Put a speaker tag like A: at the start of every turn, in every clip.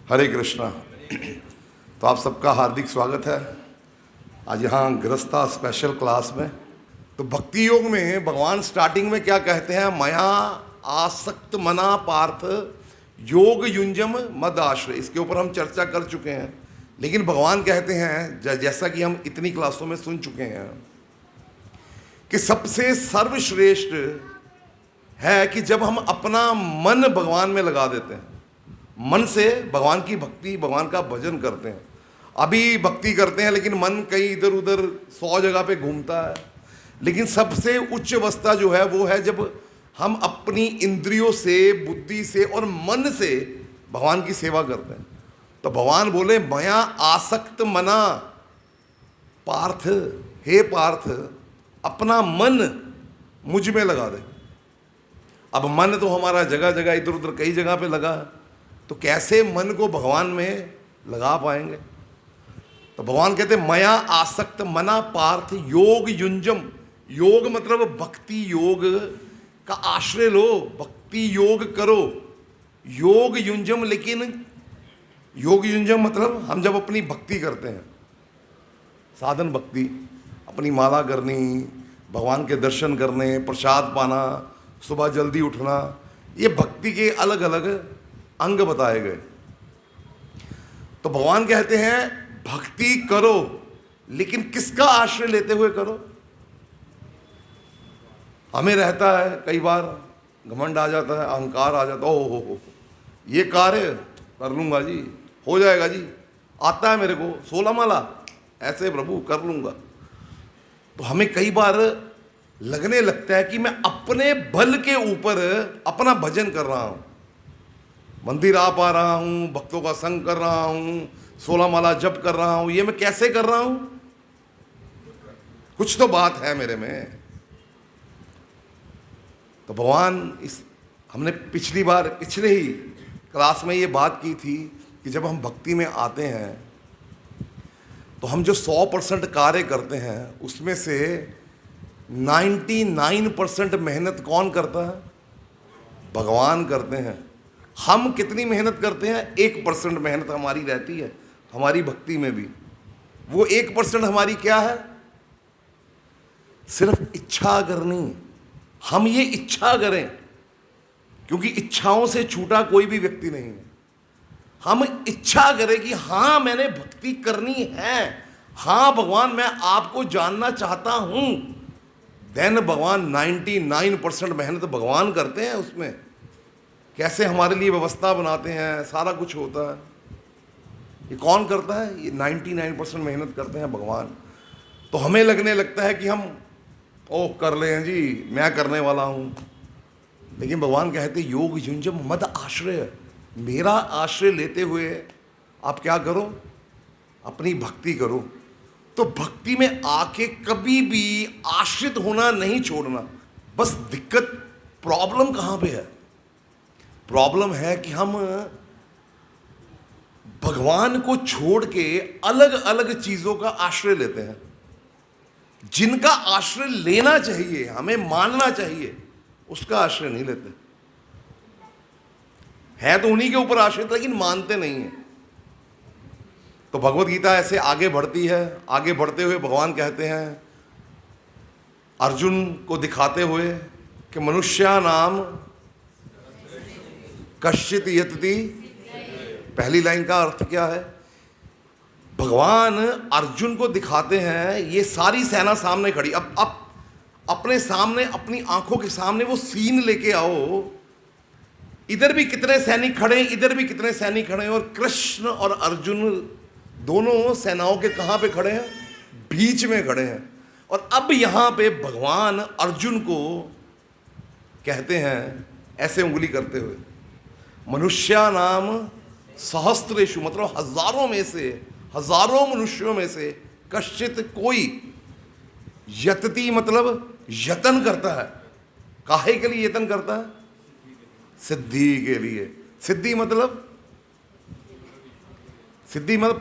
A: हरे कृष्णा। तो आप सबका हार्दिक स्वागत है आज यहाँ गृहस्था स्पेशल क्लास में। तो भक्ति योग में भगवान स्टार्टिंग में क्या कहते हैं? मया आसक्त मना पार्थ योग युंजम मद आश्रय। इसके ऊपर हम चर्चा कर चुके हैं, लेकिन भगवान कहते हैं जैसा कि हम इतनी क्लासों में सुन चुके हैं कि सबसे सर्वश्रेष्ठ है कि जब हम अपना मन भगवान में लगा देते हैं, मन से भगवान की भक्ति, भगवान का भजन करते हैं। अभी भक्ति करते हैं लेकिन मन कहीं इधर उधर 100 जगह पे घूमता है। लेकिन सबसे उच्च अवस्था जो है वो है जब हम अपनी इंद्रियों से, बुद्धि से और मन से भगवान की सेवा करते हैं। तो भगवान बोले मया आसक्त मना पार्थ, हे पार्थ अपना मन मुझ में लगा दे। अब मन तो हमारा जगह जगह इधर उधर कई जगह पे लगा है, तो कैसे मन को भगवान में लगा पाएंगे? तो भगवान कहते मया आसक्त मना पार्थ योग युंजम। योग मतलब भक्ति योग का आश्रय लो, भक्ति योग करो, योग युंजम। लेकिन योग युंजम मतलब हम जब अपनी भक्ति करते हैं, साधन भक्ति, अपनी माला करनी, भगवान के दर्शन करने, प्रसाद पाना, सुबह जल्दी उठना, ये भक्ति के अलग अलग अंग बताए गए। तो भगवान कहते हैं भक्ति करो, लेकिन किसका आश्रय लेते हुए करो? हमें रहता है कई बार घमंड आ जाता है, अहंकार आ जाता है, ओ हो ये कार्य कर लूंगा जी, हो जाएगा जी, आता है मेरे को 16 माला, ऐसे प्रभु कर लूंगा। तो हमें कई बार लगने लगता है कि मैं अपने बल के ऊपर अपना भजन कर रहा हूं, मंदिर आ पा रहा हूं, भक्तों का संग कर रहा हूं, 16 माला जप कर रहा हूं। ये मैं कैसे कर रहा हूं? कुछ तो बात है मेरे में। तो भगवान हमने पिछले ही क्लास में ये बात की थी कि जब हम भक्ति में आते हैं तो हम जो 100% कार्य करते हैं उसमें से 99% मेहनत कौन करता है? भगवान करते हैं। हम कितनी मेहनत करते हैं? 1% मेहनत हमारी रहती है हमारी भक्ति में भी। वो 1% हमारी क्या है? सिर्फ इच्छा करनी। हम ये इच्छा करें, क्योंकि इच्छाओं से छूटा कोई भी व्यक्ति नहीं है। हम इच्छा करें कि हाँ मैंने भक्ति करनी है, हाँ भगवान मैं आपको जानना चाहता हूं, देन भगवान 99% मेहनत भगवान करते हैं उसमें। कैसे हमारे लिए व्यवस्था बनाते हैं, सारा कुछ होता है, ये कौन करता है? ये 99% मेहनत करते हैं भगवान। तो हमें लगने लगता है कि हम ओह कर ले हैं जी, मैं करने वाला हूं। लेकिन भगवान कहते योग युंजम मद आश्रय, मेरा आश्रय लेते हुए आप क्या करो? अपनी भक्ति करो। तो भक्ति में आके कभी भी आश्रित होना नहीं छोड़ना। बस दिक्कत, प्रॉब्लम कहां पे है? प्रॉब्लम है कि हम भगवान को छोड़ के अलग अलग चीजों का आश्रय लेते हैं। जिनका आश्रय लेना चाहिए, हमें मानना चाहिए, उसका आश्रय नहीं लेते है। तो उन्हीं के ऊपर आश्रित, लेकिन मानते नहीं है। तो भगवत गीता ऐसे आगे बढ़ती है। आगे बढ़ते हुए भगवान कहते हैं अर्जुन को दिखाते हुए कि मनुष्या नाम कश्चित यतति। पहली लाइन का अर्थ क्या है? भगवान अर्जुन को दिखाते हैं, ये सारी सेना सामने खड़ी। अब अपने सामने, अपनी आंखों के सामने वो सीन लेके आओ, इधर भी कितने सैनिक खड़े, इधर भी कितने सैनिक खड़े हैं, और कृष्ण और अर्जुन दोनों सेनाओं के कहां पे खड़े हैं? बीच में खड़े हैं। और अब यहां पे भगवान अर्जुन को कहते हैं ऐसे उंगली करते हुए, मनुष्या नाम सहस्त्रेषु, मतलब हजारों में से, हजारों मनुष्यों में से कश्चित कोई, यतति मतलब यतन करता है। काहे के लिए यतन करता है? सिद्धि के लिए। सिद्धि मतलब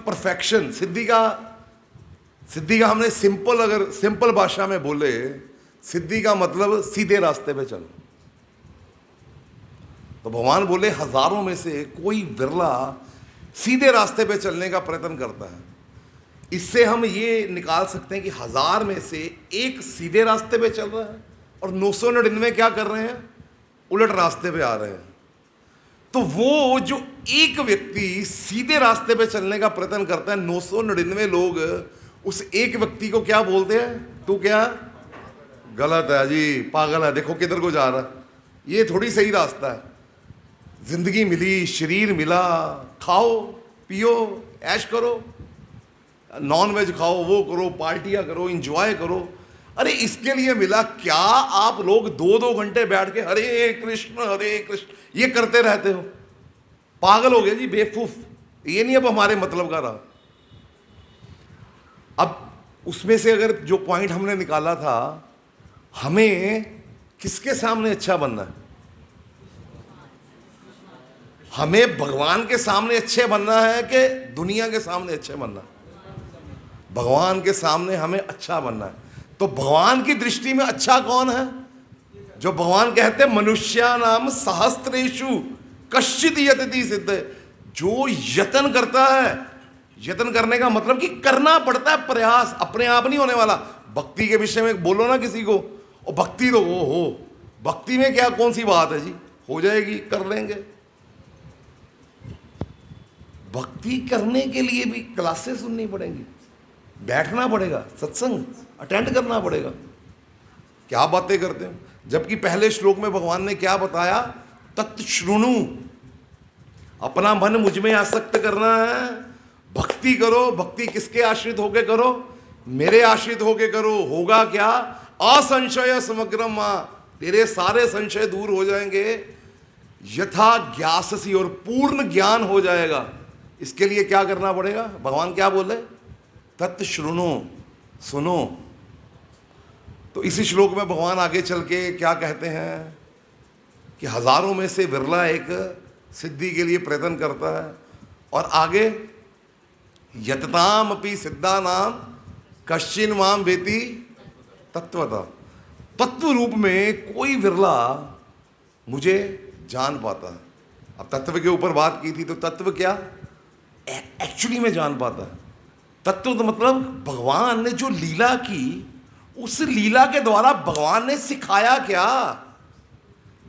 A: परफेक्शन। सिद्धि का हमने सिंपल भाषा में बोले, सिद्धि का मतलब सीधे रास्ते पे चलो। तो भगवान बोले हजारों में से कोई बिरला सीधे रास्ते पे चलने का प्रयत्न करता है। इससे हम ये निकाल सकते हैं कि 1000 में से एक सीधे रास्ते पे चल रहा है और 999 क्या कर रहे हैं, उलट रास्ते पे आ रहे हैं। तो वो जो एक व्यक्ति सीधे रास्ते पे चलने का प्रयत्न करता है, 999 लोग उस एक व्यक्ति को क्या बोलते हैं, तू क्या गलत है जी, पागल है, देखो किधर को जा रहा है, ये थोड़ी सही रास्ता है। जिंदगी मिली, शरीर मिला, खाओ पियो, ऐश करो, नॉन वेज खाओ, वो करो, पार्टियां करो, इंजॉय करो। अरे इसके लिए मिला। क्या आप लोग 2-2 घंटे बैठ के हरे कृष्ण ये करते रहते हो? पागल हो गए जी, बेवकूफ। ये नहीं अब हमारे मतलब का रहा। अब उसमें से अगर जो पॉइंट हमने निकाला था, हमें किसके सामने अच्छा बनना है? हमें भगवान के सामने अच्छे बनना है कि दुनिया के सामने अच्छे बनना है? भगवान के सामने हमें अच्छा बनना है। तो भगवान की दृष्टि में अच्छा कौन है? जो भगवान कहते हैं मनुष्या नाम सहस्त्रेषु कश्चित यतति सिद्ध, जो यत्न करता है। यत्न करने का मतलब कि करना पड़ता है प्रयास, अपने आप नहीं होने वाला। भक्ति के विषय में बोलो ना किसी को, और भक्ति तो वो हो, भक्ति में क्या कौन सी बात है जी, हो जाएगी, कर लेंगे। भक्ति करने के लिए भी क्लासेस सुननी पड़ेंगी, बैठना पड़ेगा, सत्संग अटेंड करना पड़ेगा। क्या बातें करते हैं। जबकि पहले श्लोक में भगवान ने क्या बताया, तत्शृणु, अपना मन मुझ में आसक्त करना है, भक्ति करो। भक्ति किसके आश्रित होके करो? मेरे आश्रित होके करो। होगा क्या? असंशय समग्रम, तेरे सारे संशय दूर हो जाएंगे। यथा ज्ञाससी, और पूर्ण ज्ञान हो जाएगा। इसके लिए क्या करना पड़ेगा? भगवान क्या बोले? तत्शृणु, सुनो। तो इसी श्लोक में भगवान आगे चल के क्या कहते हैं कि हजारों में से विरला एक सिद्धि के लिए प्रयत्न करता है। और आगे यतताम अपि सिद्धा नाम कश्चिन माम वेति तत्वता, तत्व रूप में कोई विरला मुझे जान पाता है। अब तत्व के ऊपर बात की थी, तो तत्व क्या एक्चुअली में जान पाता है। तत्व तो मतलब भगवान ने जो लीला की, उस लीला के द्वारा भगवान ने सिखाया क्या,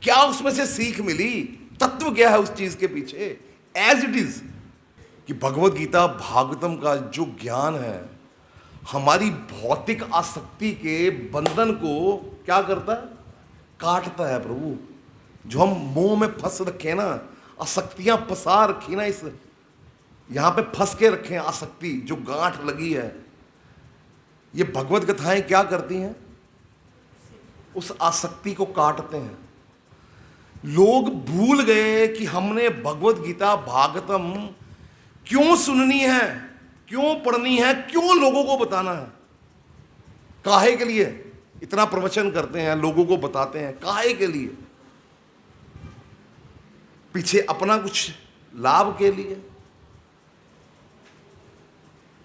A: क्या उसमें से सीख मिली, तत्व क्या है उस चीज के पीछे। एज इट इज कि भगवत गीता भागवतम का जो ज्ञान है, हमारी भौतिक आसक्ति के बंधन को क्या करता है? काटता है प्रभु। जो हम मोह में फंस रखे ना, आसक्तियां फंसा रखी ना, इस यहां पे फंस के रखे हैं आसक्ति, जो गांठ लगी है, ये भगवत कथाएं क्या करती हैं? उस आसक्ति को काटते हैं। लोग भूल गए कि हमने भगवत गीता भागवतम क्यों सुननी है, क्यों पढ़नी है, क्यों लोगों को बताना है, काहे के लिए इतना प्रवचन करते हैं, लोगों को बताते हैं, काहे के लिए? पीछे अपना कुछ लाभ के लिए?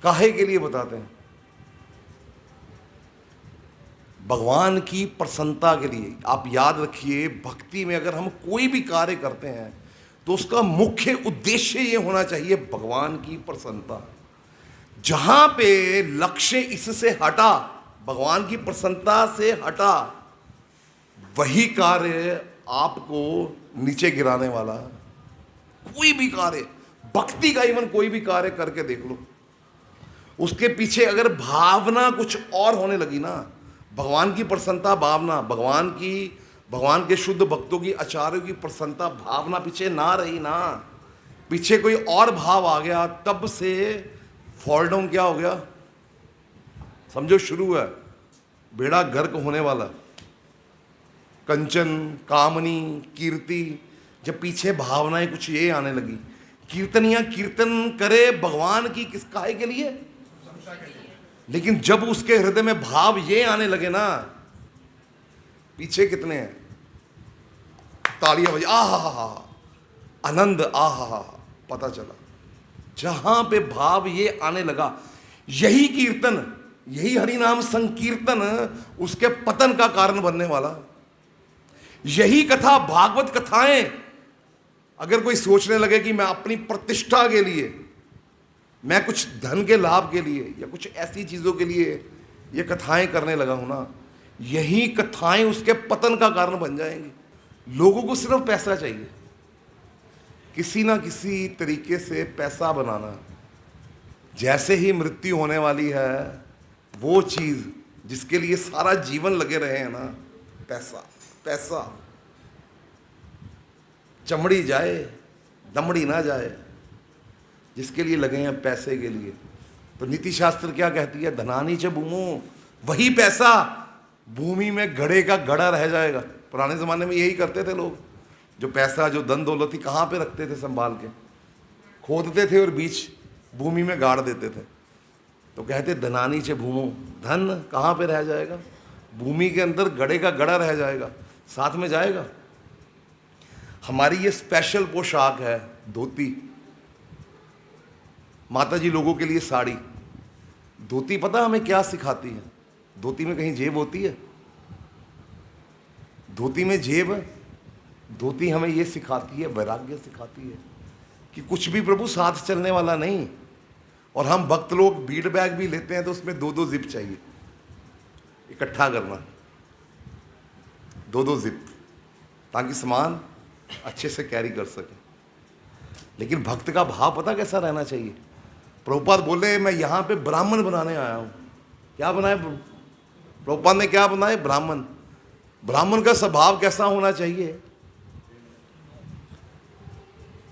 A: काहे के लिए बताते हैं? भगवान की प्रसन्नता के लिए। आप याद रखिए, भक्ति में अगर हम कोई भी कार्य करते हैं तो उसका मुख्य उद्देश्य ये होना चाहिए, भगवान की प्रसन्नता। जहां पे लक्ष्य इससे हटा, भगवान की प्रसन्नता से हटा, वही कार्य आपको नीचे गिराने वाला है। कोई भी कार्य, भक्ति का इवन कोई भी कार्य करके देख लो, उसके पीछे अगर भावना कुछ और होने लगी ना, भगवान की प्रसन्नता भावना, भगवान के शुद्ध भक्तों की, आचार्यों की प्रसन्नता भावना पीछे ना रही ना, पीछे कोई और भाव आ गया, तब से फॉल डाउन क्या हो गया समझो, शुरू है, बेड़ा गर्क होने वाला। कंचन, कामनी, कीर्ति, जब पीछे भावनाएं कुछ ये आने लगी, कीर्तनियां कीर्तन करे भगवान की किस काहे के लिए, लेकिन जब उसके हृदय में भाव ये आने लगे ना, पीछे कितने हैं, तालियां बजी, आहा, आनंद, आहा, पता चला। जहां पे भाव ये आने लगा, यही कीर्तन, यही हरिनाम संकीर्तन उसके पतन का कारण बनने वाला। यही कथा, भागवत कथाएं अगर कोई सोचने लगे कि मैं अपनी प्रतिष्ठा के लिए, मैं कुछ धन के लाभ के लिए या कुछ ऐसी चीज़ों के लिए ये कथाएं करने लगा हूं ना, यही कथाएं उसके पतन का कारण बन जाएंगी। लोगों को सिर्फ पैसा चाहिए, किसी ना किसी तरीके से पैसा बनाना। जैसे ही मृत्यु होने वाली है, वो चीज़ जिसके लिए सारा जीवन लगे रहे हैं ना, पैसा पैसा, चमड़ी जाए दमड़ी ना जाए, जिसके लिए लगे हैं पैसे के लिए। तो नीति शास्त्र क्या कहती है? धनानी च भूमो, वही पैसा भूमि में गड़े का गड़ा रह जाएगा। पुराने ज़माने में यही करते थे लोग, जो पैसा, जो धन दौलत थी, कहाँ पे रखते थे? संभाल के खोदते थे और बीच भूमि में गाड़ देते थे। तो कहते धनानी च भूमो, धन कहाँ पे रह जाएगा? भूमि के अंदर गड़े का गड़ा रह जाएगा, साथ में जाएगा। हमारी ये स्पेशल पोशाक है धोती, माता जी लोगों के लिए साड़ी। धोती पता हमें क्या सिखाती है? धोती में कहीं जेब होती है? धोती में जेब? धोती हमें ये सिखाती है, वैराग्य सिखाती है कि कुछ भी प्रभु साथ चलने वाला नहीं। और हम भक्त लोग बीड बैग भी लेते हैं तो उसमें 2-2 जिप चाहिए, इकट्ठा करना, 2-2 जिप, ताकि सामान अच्छे से कैरी कर सके। लेकिन भक्त का भाव पता कैसा रहना चाहिए? प्रभुपाद बोले मैं यहाँ पे ब्राह्मण बनाने आया हूँ। क्या बनाए प्रभुपाद ने? क्या बनाए? ब्राह्मण। ब्राह्मण का स्वभाव कैसा होना चाहिए?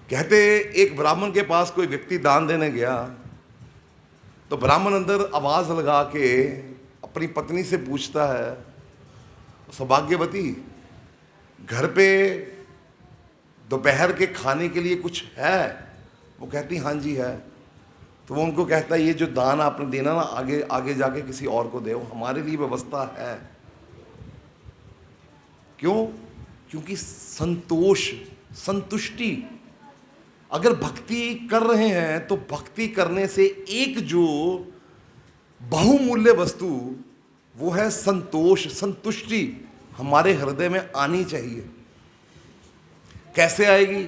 A: कहते एक ब्राह्मण के पास कोई व्यक्ति दान देने गया, तो ब्राह्मण अंदर आवाज लगा के अपनी पत्नी से पूछता है, सौभाग्यवती घर पे दोपहर के खाने के लिए कुछ है? वो कहती हाँ जी है। तो वो उनको कहता है ये जो दान आपने देना ना, आगे आगे जाके किसी और को दो, हमारे लिए व्यवस्था है। क्यों? क्योंकि संतोष, संतुष्टि। अगर भक्ति कर रहे हैं तो भक्ति करने से एक जो बहुमूल्य वस्तु, वो है संतोष, संतुष्टि, हमारे हृदय में आनी चाहिए। कैसे आएगी?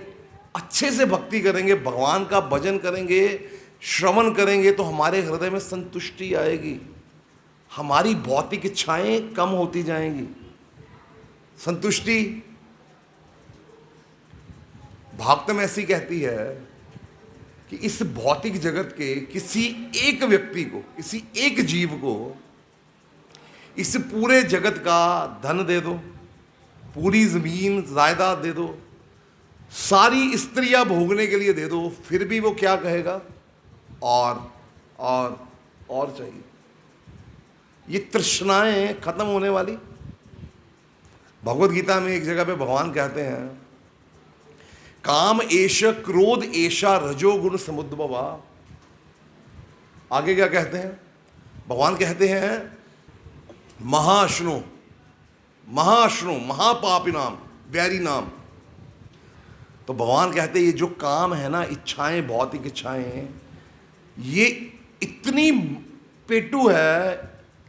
A: अच्छे से भक्ति करेंगे, भगवान का भजन करेंगे, श्रवण करेंगे, तो हमारे हृदय में संतुष्टि आएगी, हमारी भौतिक इच्छाएं कम होती जाएंगी। संतुष्टि भागवतम ऐसी कहती है कि इस भौतिक जगत के किसी एक व्यक्ति को, किसी एक जीव को इस पूरे जगत का धन दे दो, पूरी जमीन जायदाद दे दो, सारी स्त्रियां भोगने के लिए दे दो, फिर भी वो क्या कहेगा? और चाहिए। ये तृष्णाएं खत्म होने वाली। भगवत गीता में एक जगह पे भगवान कहते हैं, काम एष क्रोध एषा रजोगुण समुद्भवा। आगे क्या कहते हैं? भगवान कहते हैं महाश्नो, महाश्नो महापापी नाम, वैरी नाम। तो भगवान कहते हैं ये जो काम है ना, इच्छाएं, भौतिक इच्छाएं, ये इतनी पेटू है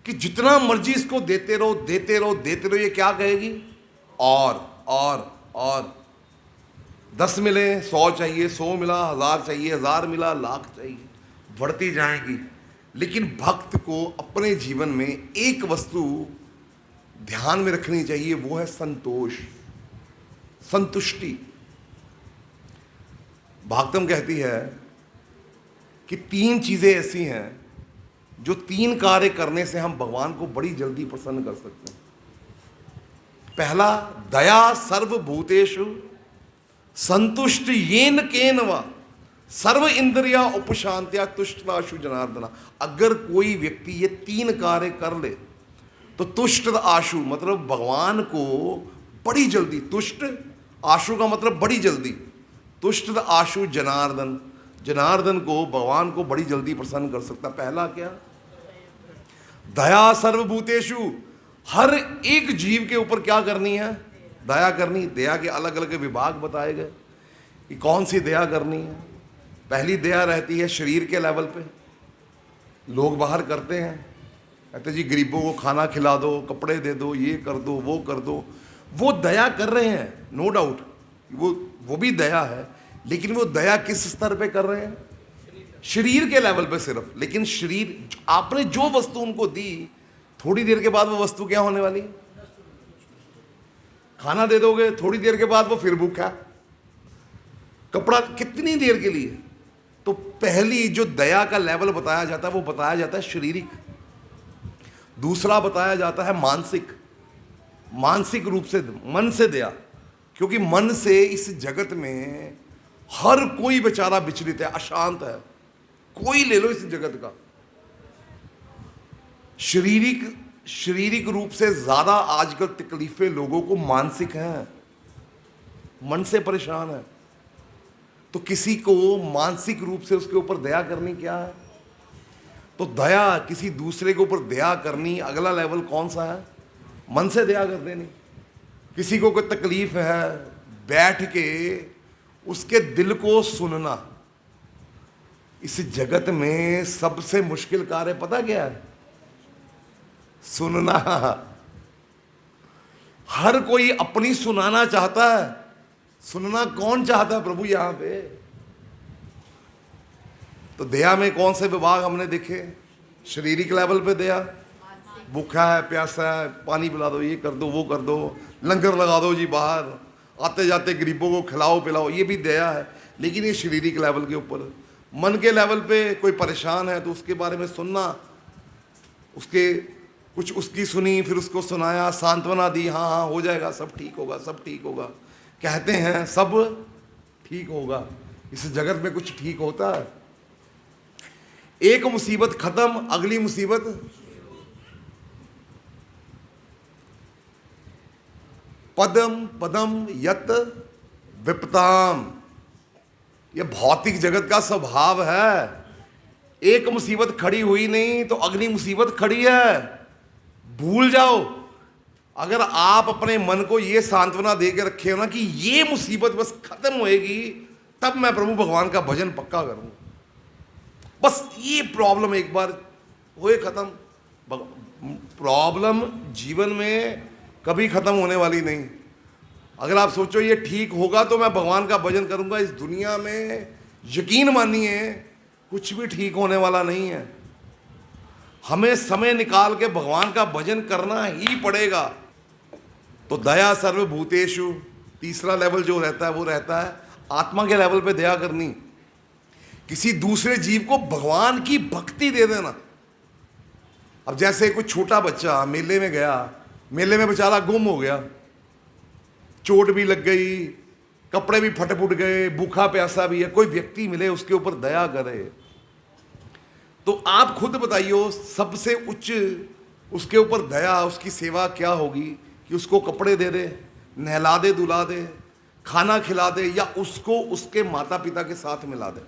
A: कि जितना मर्जी इसको देते रहो देते रहो देते रहो, ये क्या कहेगी? और 10 मिले 100 चाहिए, 100 मिला 1000 चाहिए, 1000 मिला लाख चाहिए, बढ़ती जाएंगी। लेकिन भक्त को अपने जीवन में एक वस्तु ध्यान में रखनी चाहिए, वो है संतोष, संतुष्टि। भागवतम कहती है कि 3 चीजें ऐसी हैं जो 3 कार्य करने से हम भगवान को बड़ी जल्दी प्रसन्न कर सकते हैं। पहला, दया सर्वभूतेषु संतुष्ट येन केन वा सर्व इंद्रिया उपशांत्या तुष्टाशु जनार्दना। अगर कोई व्यक्ति ये 3 कार्य कर ले तो तुष्ट आशु मतलब भगवान को बड़ी जल्दी, तुष्ट आशु का मतलब बड़ी जल्दी, तुष्ट आशु जनार्दन, जनार्दन को, भगवान को बड़ी जल्दी प्रसन्न कर सकता। पहला क्या? दया सर्वभूतेषु, हर एक जीव के ऊपर क्या करनी है? दया करनी। दया के अलग अलग विभाग बताए गए कि कौन सी दया करनी है। पहली दया रहती है शरीर के लेवल पे, लोग बाहर करते हैं, कहते जी गरीबों को खाना खिला दो, कपड़े दे दो, ये कर दो, वो कर दो, वो दया कर रहे हैं, नो डाउट, वो भी दया है, लेकिन वो दया किस स्तर पे कर रहे हैं? शरीर के लेवल पे सिर्फ। लेकिन शरीर, आपने जो वस्तु उनको दी, थोड़ी देर के बाद वो वस्तु क्या होने वाली? खाना दे दोगे, थोड़ी देर के बाद वो फिर भूखा। कपड़ा कितनी देर के लिए? तो पहली जो दया का लेवल बताया जाता है वो बताया जाता है शारीरिक। दूसरा बताया जाता है मानसिक। मानसिक रूप से, मन से दया, क्योंकि मन से इस जगत में हर कोई बेचारा विचलित है, अशांत है। कोई ले लो इस जगत का, शारीरिक रूप से ज्यादा आजकल तकलीफें लोगों को मानसिक हैं, मन से परेशान है। तो किसी को मानसिक रूप से उसके ऊपर दया करनी क्या है? तो दया, किसी दूसरे के ऊपर दया करनी, अगला लेवल कौन सा है? मन से दया कर देनी। किसी को कोई तकलीफ है, बैठ के उसके दिल को सुनना। इस जगत में सबसे मुश्किल कार्य पता क्या है? सुनना। हर कोई अपनी सुनाना चाहता है, सुनना कौन चाहता है प्रभु यहां पे? तो दया में कौन से विभाग हमने देखे? शारीरिक लेवल पे दया, भूखा है, प्यासा है, पानी पिला दो, ये कर दो, वो कर दो, लंगर लगा दो जी बाहर, आते जाते गरीबों को खिलाओ पिलाओ, ये भी दया है। लेकिन ये शारीरिक लेवल के ऊपर। मन के लेवल पे कोई परेशान है तो उसके बारे में सुनना, उसके कुछ उसकी सुनी, फिर उसको सुनाया, सांत्वना दी, हाँ हाँ हो जाएगा, सब ठीक होगा, सब ठीक होगा। कहते हैं सब ठीक होगा, इस जगत में कुछ ठीक होता है? एक मुसीबत खत्म, अगली मुसीबत। पदम पदम यत विपताम, यह भौतिक जगत का स्वभाव है। एक मुसीबत खड़ी हुई नहीं तो अगली मुसीबत खड़ी है। भूल जाओ, अगर आप अपने मन को ये सांत्वना दे के रखे हो ना कि ये मुसीबत बस खत्म होएगी, तब मैं प्रभु भगवान का भजन पक्का करूंगा। बस ये प्रॉब्लम एक बार होए खत्म। प्रॉब्लम जीवन में कभी खत्म होने वाली नहीं। अगर आप सोचो ये ठीक होगा तो मैं भगवान का भजन करूंगा, इस दुनिया में यकीन मानिए कुछ भी ठीक होने वाला नहीं है। हमें समय निकाल के भगवान का भजन करना ही पड़ेगा। तो दया सर्वभूतेषु, तीसरा लेवल जो रहता है वो रहता है आत्मा के लेवल पे दया करनी। किसी दूसरे जीव को भगवान की भक्ति दे देना। अब जैसे कोई छोटा बच्चा मेले में गया, मेले में बेचारा गुम हो गया, चोट भी लग गई, कपड़े भी फट फुट गए, भूखा प्यासा भी है, कोई व्यक्ति मिले उसके ऊपर दया करे। तो आप खुद बताइए सबसे उच्च उसके ऊपर दया, उसकी सेवा क्या होगी? कि उसको कपड़े दे दे, नहला दे, दुला दे, खाना खिला दे, या उसको उसके माता पिता के साथ मिला दे।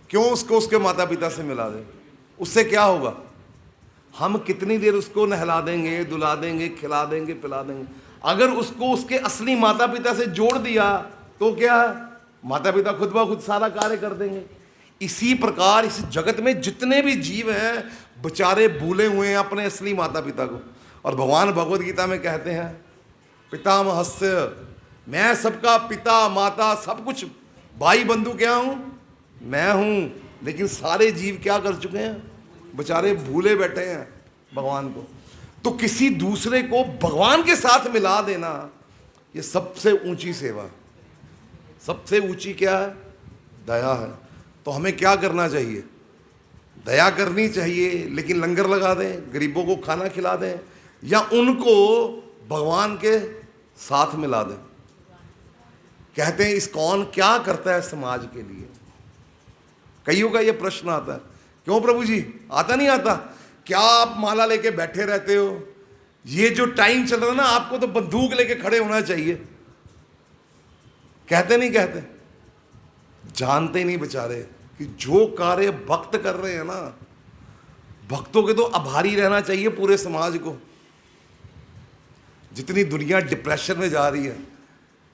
A: क्यों उसको उसके माता पिता से मिला दे? उससे क्या होगा? हम कितनी देर उसको नहला देंगे, दुला देंगे, खिला देंगे, पिला देंगे। अगर उसको उसके असली माता पिता से जोड़ दिया तो क्या है? माता पिता खुद ब खुद सारा कार्य कर देंगे। इसी प्रकार इस जगत में जितने भी जीव हैं बेचारे भूले हुए हैं अपने असली माता पिता को। और भगवान भगवद गीता में कहते हैं पितामहस्य, मैं सबका पिता माता सब कुछ, भाई बंधु क्या हूं? मैं हूं। लेकिन सारे जीव क्या कर चुके हैं? बेचारे भूले बैठे हैं भगवान को। तो किसी दूसरे को भगवान के साथ मिला देना, ये सबसे ऊंची सेवा, सबसे ऊंची क्या है? दया है। तो हमें क्या करना चाहिए? दया करनी चाहिए, लेकिन लंगर लगा दें, गरीबों को खाना खिला दें, या उनको भगवान के साथ मिला दें। कहते हैं इस्कॉन क्या करता है समाज के लिए? कईयों का ये प्रश्न आता है, क्यों प्रभु जी? आता नहीं आता? क्या आप माला लेके बैठे रहते हो? ये जो टाइम चल रहा है ना, आपको तो बंदूक लेके खड़े होना चाहिए। कहते नहीं कहते? जानते नहीं बेचारे कि जो कार्य भक्त कर रहे हैं ना, भक्तों के तो आभारी रहना चाहिए पूरे समाज को। जितनी दुनिया डिप्रेशन में जा रही है,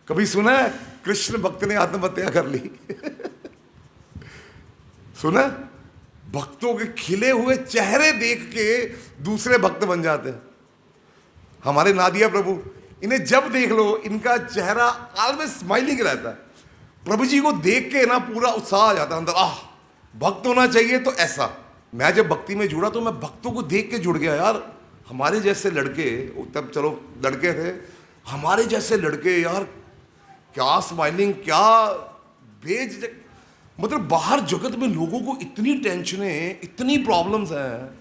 A: कभी सुना है कृष्ण भक्त ने आत्महत्या कर ली? सुना? भक्तों के खिले हुए चेहरे देख के दूसरे भक्त बन जाते हैं। हमारे नादिया प्रभु इन्हें जब देख लो इनका चेहरा ऑलवेज स्माइलिंग रहता है। प्रभु जी को देख के ना पूरा उत्साह आ जाता है अंदर, आह भक्त होना चाहिए तो ऐसा। मैं जब भक्ति में जुड़ा तो मैं भक्तों को देख के जुड़ गया यार। हमारे जैसे लड़के, तब चलो लड़के थे, हमारे जैसे लड़के यार, क्या स्माइलिंग, क्या बेझिझक। मतलब बाहर जगत में लोगों को इतनी टेंशनें, इतनी प्रॉब्लम्स हैं,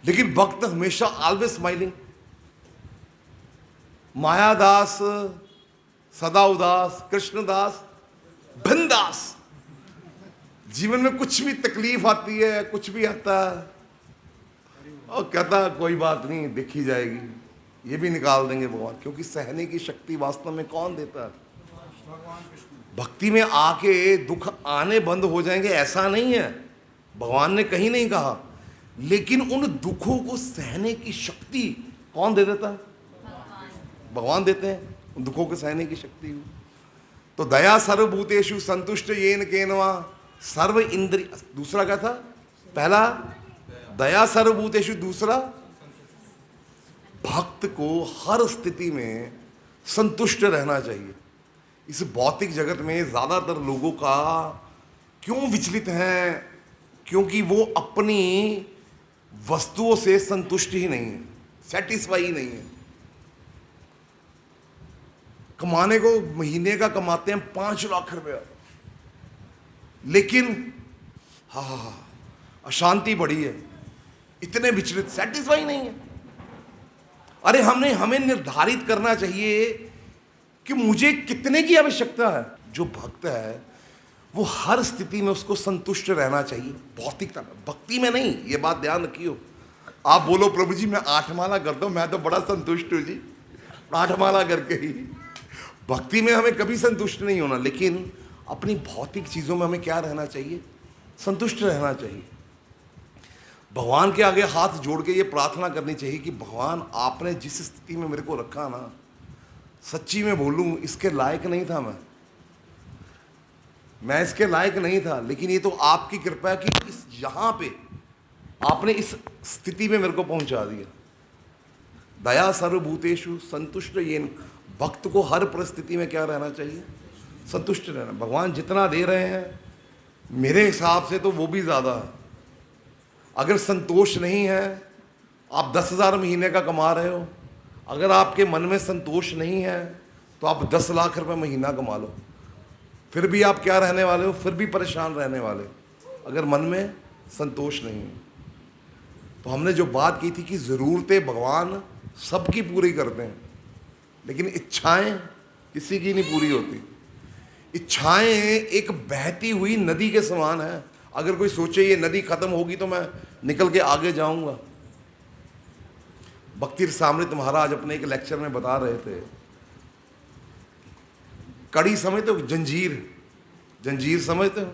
A: लेकिन भक्त हमेशा ऑलवेज स्माइलिंग। मायादास सदा उदास, कृष्णदास बिंदास। जीवन में कुछ भी तकलीफ आती है, कुछ भी आता है और कहता कोई बात नहीं, देखी जाएगी, ये भी निकाल देंगे भगवान। क्योंकि सहने की शक्ति वास्तव में कौन देता है? भक्ति में आके दुख आने बंद हो जाएंगे ऐसा नहीं है, भगवान ने कहीं नहीं कहा। लेकिन उन दुखों को सहने की शक्ति कौन दे देता है? भगवान देते हैं उन दुखों को सहने की शक्ति। तो दया सर्वभूतेषु संतुष्ट येन केनवा सर्व इंद्रिय। दूसरा क्या था? पहला दया सर्वभूतेषु, दूसरा भक्त को हर स्थिति में संतुष्ट रहना चाहिए। इस भौतिक जगत में ज्यादातर लोगों का क्यों विचलित हैं? क्योंकि वो अपनी वस्तुओं से संतुष्ट ही नहीं है, सेटिस्फाई ही नहीं है। कमाने को महीने का कमाते हैं 5 लाख रुपया, लेकिन हाँ अशांति बढ़ी है, इतने विचलित, सेटिस्फाई नहीं है। अरे हमें निर्धारित करना चाहिए कि मुझे कितने की आवश्यकता है। जो भक्त है वो हर स्थिति में उसको संतुष्ट रहना चाहिए, भौतिकता में, भक्ति में नहीं। ये बात ध्यान रखियो। आप बोलो प्रभु जी मैं 8 माला करता हूं, मैं तो बड़ा संतुष्ट हूं जी 8 माला करके ही। भक्ति में हमें कभी संतुष्ट नहीं होना, लेकिन अपनी भौतिक चीजों में हमें क्या रहना चाहिए? संतुष्ट रहना चाहिए। भगवान के आगे हाथ जोड़ के ये प्रार्थना करनी चाहिए कि भगवान आपने जिस स्थिति में मेरे को रखा ना, सच्ची में बोलूं इसके लायक नहीं था, मैं इसके लायक नहीं था, लेकिन ये तो आपकी कृपा है कि इस यहां पे आपने इस स्थिति में मेरे को पहुंचा दिया। दया सर्वभूतेषु संतुष्ट येन। भक्त को हर परिस्थिति में क्या रहना चाहिए? संतुष्ट रहना। भगवान जितना दे रहे हैं मेरे हिसाब से तो वो भी ज्यादा है। अगर संतोष नहीं है, आप 10,000 महीने का कमा रहे हो, अगर आपके मन में संतोष नहीं है तो आप 10 लाख रुपए महीना कमा लो, फिर भी आप क्या रहने वाले हो? फिर भी परेशान रहने वाले हो, अगर मन में संतोष नहीं है। तो हमने जो बात की थी कि ज़रूरतें भगवान सबकी पूरी करते हैं, लेकिन इच्छाएं किसी की नहीं पूरी होती। इच्छाएं एक बहती हुई नदी के समान है। अगर कोई सोचे ये नदी खत्म होगी तो मैं निकल के आगे जाऊंगा। भक्ति रसामृत महाराज अपने एक लेक्चर में बता रहे थे, कड़ी समझते हो? जंजीर समझते हो?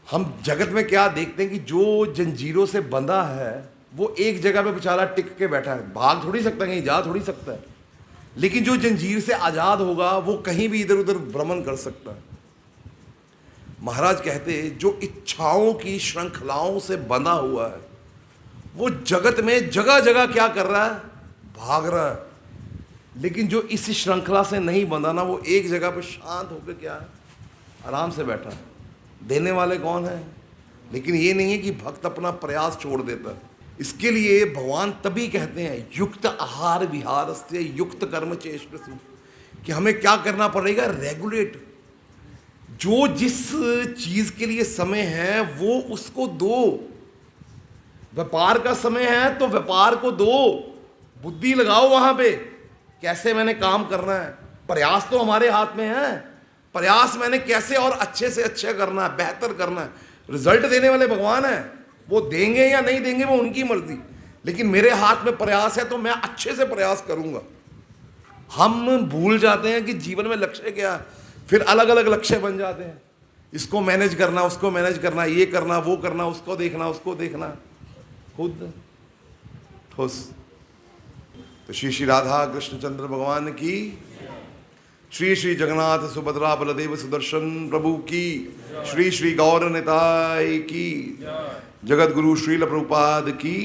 A: हम जगत में क्या देखते हैं कि जो जंजीरों से बंधा है वो एक जगह पे बेचारा टिक के बैठा है, भाग थोड़ी सकता है, कहीं जा थोड़ी सकता है। लेकिन जो जंजीर से आजाद होगा वो कहीं भी इधर उधर भ्रमण कर सकता है। महाराज कहते जो इच्छाओं की श्रृंखलाओं से बंधा हुआ है वो जगत में जगह जगह क्या कर रहा है? भाग रहा है। लेकिन जो इस श्रृंखला से नहीं बंधा ना, वो एक जगह पर शांत होकर क्या है? आराम से बैठा है। देने वाले कौन है? लेकिन ये नहीं है कि भक्त अपना प्रयास छोड़ देता है। इसके लिए भगवान तभी कहते हैं युक्त आहार विहार से युक्त कर्म चेष्टसु, कि हमें क्या करना पड़ेगा? रेगुलेट। जो जिस चीज के लिए समय है वो उसको दो। व्यापार का समय है तो व्यापार को दो, बुद्धि लगाओ वहां पे, कैसे मैंने काम करना है। प्रयास तो हमारे हाथ में है, प्रयास मैंने कैसे और अच्छे से अच्छा करना है, बेहतर करना है। रिजल्ट देने वाले भगवान है, वो देंगे या नहीं देंगे वो उनकी मर्जी, लेकिन मेरे हाथ में प्रयास है तो मैं अच्छे से प्रयास करूंगा। हम भूल जाते हैं कि जीवन में लक्ष्य क्या है, फिर अलग अलग लक्ष्य बन जाते हैं। इसको मैनेज करना, उसको मैनेज करना, ये करना, वो करना, उसको देखना, उसको देखना, खुद ठुस। तो श्री श्री राधा कृष्णचंद्र भगवान की, श्री श्री जगन्नाथ सुभद्रा बलदेव सुदर्शन प्रभु की, श्री श्री गौर निताय की, जगत गुरु श्रील प्रभुपाद की।